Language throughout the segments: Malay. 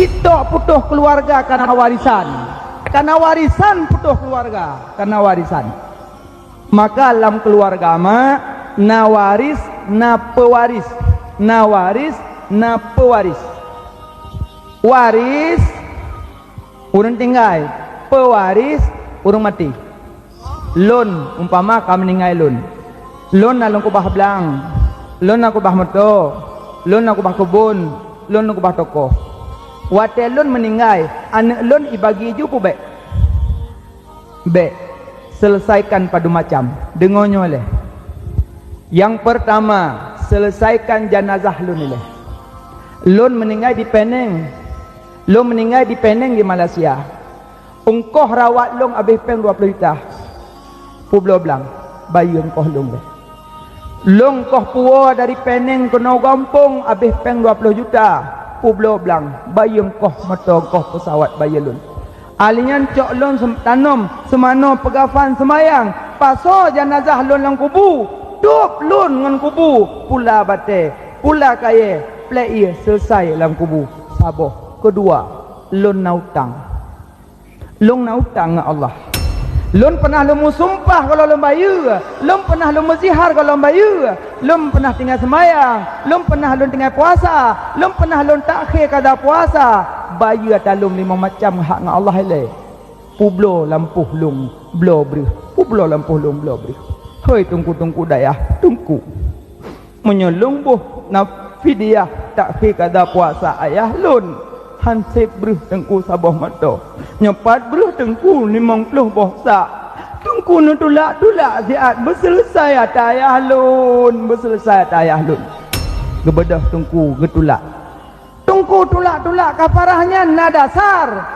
Kita putus keluarga karena warisan. Karena warisan putus keluarga, karena warisan. Maka dalam keluarga na waris na pewaris. Na waris na pewaris. Waris urang tinggal, pewaris urang mati. Lon umpama ka meninggal lon. Lon na lon kubah belang. Lon na kubah moto. Lon na kubah kebun. Lon na kubah toko. Wate lon meninggal, anak lon ibagi ju pu be selesaikan pada macam dengonyo leh. Yang pertama, selesaikan jenazah lon leh. Lon meninggal di Penang. Lon meninggal di Penang di Malaysia. Ungkoh rawat lon habis peng 20 juta. Publo belang bayi ungkoh lon leh. Lon koh puo dari Penang ke Nau Gampung habis peng 20 juta. Publo belang bayang koh motor koh pesawat bayalun alian cok lon tanam semano pegafan semayang paso jenazah lon lang kubu dup lon ngan kubu pula bate pula kaya play selesai lang kubu saboh kedua lon nautang lon nautang Allah lon pernah lon sumpah kalau lon bayar lon pernah lon zihar kalau lon bayar lon pernah tinggal semayang lon pernah lon tinggal puasa lon pernah lon takhir kada puasa bayar talum 5 macam hak dengan Allah le publo lampuh lung blo bri publo lampuh lung blo bri hoi tungku dayah tungku menyolong boh na fidyah takhir kada puasa ayah lon hansip bruh tengku sabah mata nyepat bruh tengku 50 bohsa tengku nu tulak ziat berselesai atayah lun berselesai atayah lun gebedah tengku getulak tengku tulak kafarahnya na dasar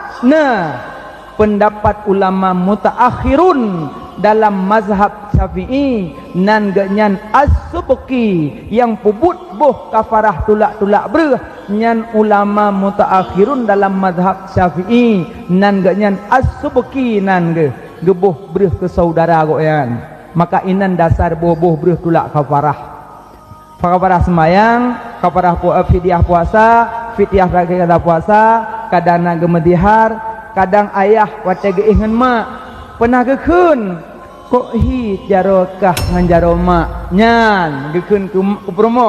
pendapat ulama mutaakhirun dalam mazhab Syafi'i nan genyan as-subki yang pubut boh kafarah tulak breh nyan ulama mutaakhirun dalam mazhab Syafi'i nan genyan as-subki nan geboh breh ke saudara goyan maka inan dasar boh breh tulak kafarah semayang kafarah fidyah puasa fidyah kada puasa kadang gemedihar kadang ayah wate geingan mak pernah gekun kok hi jarokah ngan jaroma nyan gekun ke promo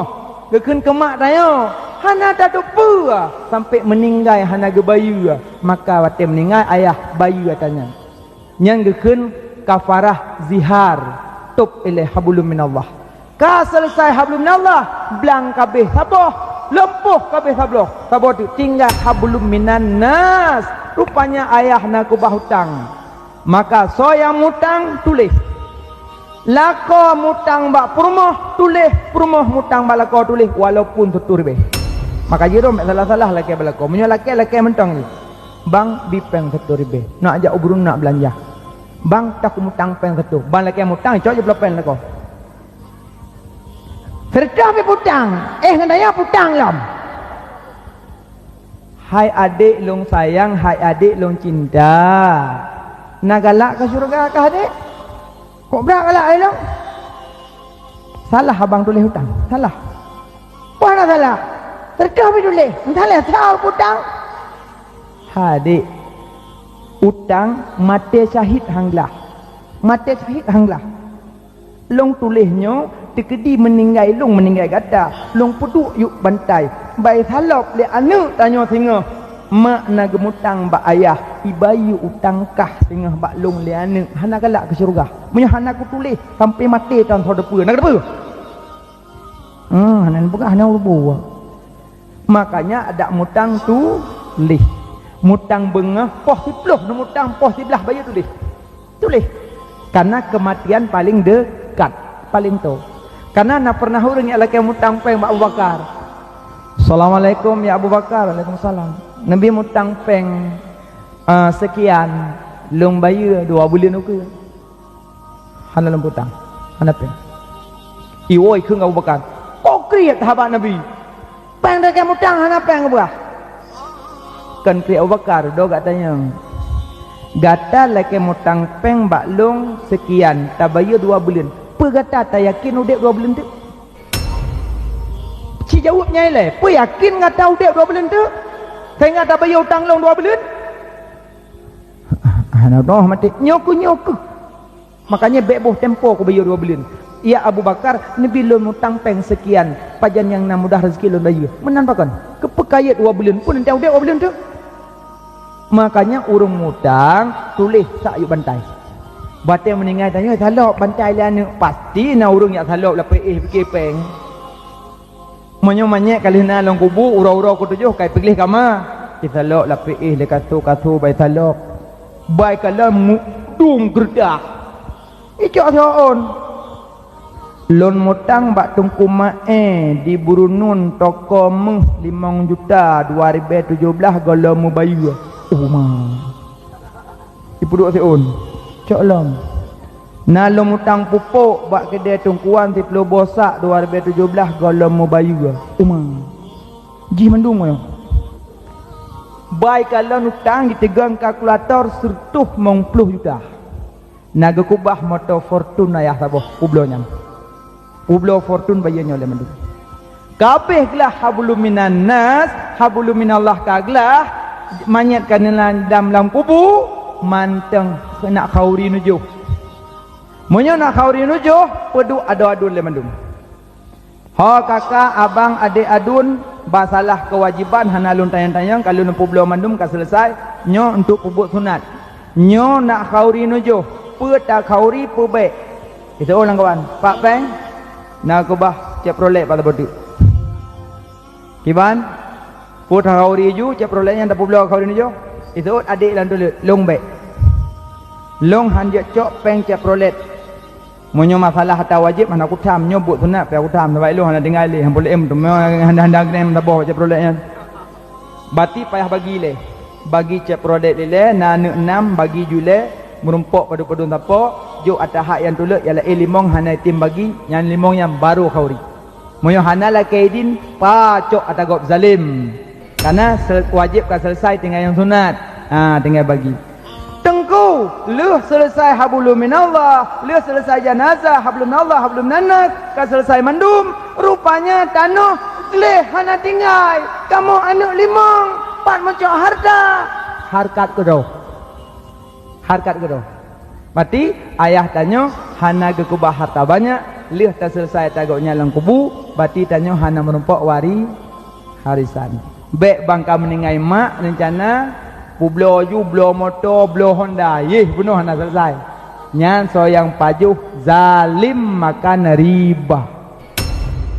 gekun ke mak tayo hana tak tupu sampai meninggal hana ge bayu maka wate meninggal ayah bayu katanya nyan gekun kafarah zihar tub ilai hablum minallah ka selesai hablum minallah blang kabeh saboh lempuh kabeh saboh tu tinggal hablum minan nas rupanya ayah nak kubah hutang maka so yang mutang tulis lako mutang bak perumoh tulis perumoh mutang bak lako tulis walaupun tutur be maka jero salah laki balako menyo laki mentong ni bang bipeng tutur be nak ajak ubrun nak belanja bang tak mutang peng satu bang laki mutang cok je pen lako serta be putang ngandaya putang lam hai adik long sayang hai adik long cinta nak galak ke syurga ke adik? Kok berak galak elok? Salah abang tulis hutang. Salah. Apa nak salah? Terkah pergi tulis. Salah tahu hutang. Adik. Hutang mati syahid hanglah. Mati syahid hanglah. Long tulisnya tekedi meninggal long meninggal kata. Long puduk yuk bantai. Baik salop le anu tanya singa. Mak na gemutang bak ayah ibayu utang kah tengah bak long liane hana galak ke syurga punya hana ku tulis sampai mati tan so depa nak depa hana buka hana rubu makanya ada mutang tu lih mutang bengah poh 10 mutang poh 11 bayar tulis karena kematian paling dekat paling tu karena nak pernah urang yang laki mutang peng Abu Bakar Assalamualaikum ya Abu Bakar Waalaikumsalam Nabi mutang peng sekian long bayar 2 bulan ke hana long putang hana peng iwoi keung Abu Bakar kok kriat sahabat Nabi peng dak mutang hana peng buah kan pri Abu Bakar do katanya gata leke mutang peng bak long sekian ta bayar 2 bulan pe gata ta yakin udek 2 bulan tu ci jawabnya le pe yakin ngata udek 2 bulan tu Tengah tak bayar hutang long 2 bulan. Anak doh mati nyoku. Makanya beboh tempo aku bayar 2 bulan. Ya Abu Bakar, Nabi lon hutang peng sekian, pajan yang nak mudah rezeki lon bayar. Menampakan. Kepekayat 2 bulan pun nanti udah 2 bulan tu. Makanya urung hutang tulis sak yuk bantai. Batai meninggal tanya, "Salok bantai lah ni." Pasti na urung yak salok lah fikir peng. Monyo-manyek kali na long kubu ura-ura ku tujuh kai pilih kama. Kita salok lah le kasu bai salok. Bai kala mudung gerdah. Icok soon. Lon mutang bak tungku mae di Burunun toko meng 5 juta 2017 gala mu bayu. Oh ma. Ibu duk seun. Cok long. Na lom utang pupuk bak kedai tungkuan 10 bosak 2017 gala mu bayu. Oh ma. Ji mendung yo. Baik kalau utang ditegang kalkulator 110 juta. Naga kubah motor Fortune ayah saboh ublonya. Ublo Fortune bayarnya oleh mendung. Kabeh gelah hablum minan nas, hablum minallah kaglah manyat kanela dalam kubu manteng nak khauri nujuh. Munyo nak khauri nujuh pedu adu-adu le mendung. Ha kakak abang adik adun basalah kewajiban hanalun tayang-tayang kalau nempu belo mandum ka selesai nyo untuk pubuk sunat. Nyo nak khauri nujuh, pe tak khauri pe baik. Kita ulang kawan. Pak Peng nak kubah cep rolek pada bodu. Kiban pu tak khauri ju cep roleknya tak belo khauri nujuh. Itu adik lan dulu long baik. Long hanjak cok peng cep rolek. Monyo masalah hatta wajib mana aku tam nyobut sunat pe aku tam sampai lu hana tinggal le hang boleh em tu handa nem tabo cep roleknya. Bati payah bagi le. Bagi cep rolek le na 6 bagi jule merumpok padu-padu tapo jo atas hak yang tulak ialah limong hana tim bagi yang limong yang baru khauri. Monyo hana la kaidin pa cok atagop zalim. Karena wajib kan selesai tinggal yang sunat. Tinggal bagi. Tengku leh selesai hablum minallah, leh selesai janazah hablum minallah hablum nanas, kan selesai mandum rupanya tanah leh hana tinggal kamu anak limong pat macam harta harkat ke doh berarti ayah tanya hana ke kubah harta banyak leh tak selesai tagoknya lang kubu berarti tanya hana menumpuk harisan baik bangka meninggal mak rencana Blo ju, blo motor, blo Honda. Benar nak selesai. Nyan so yang pajuh zalim makan riba.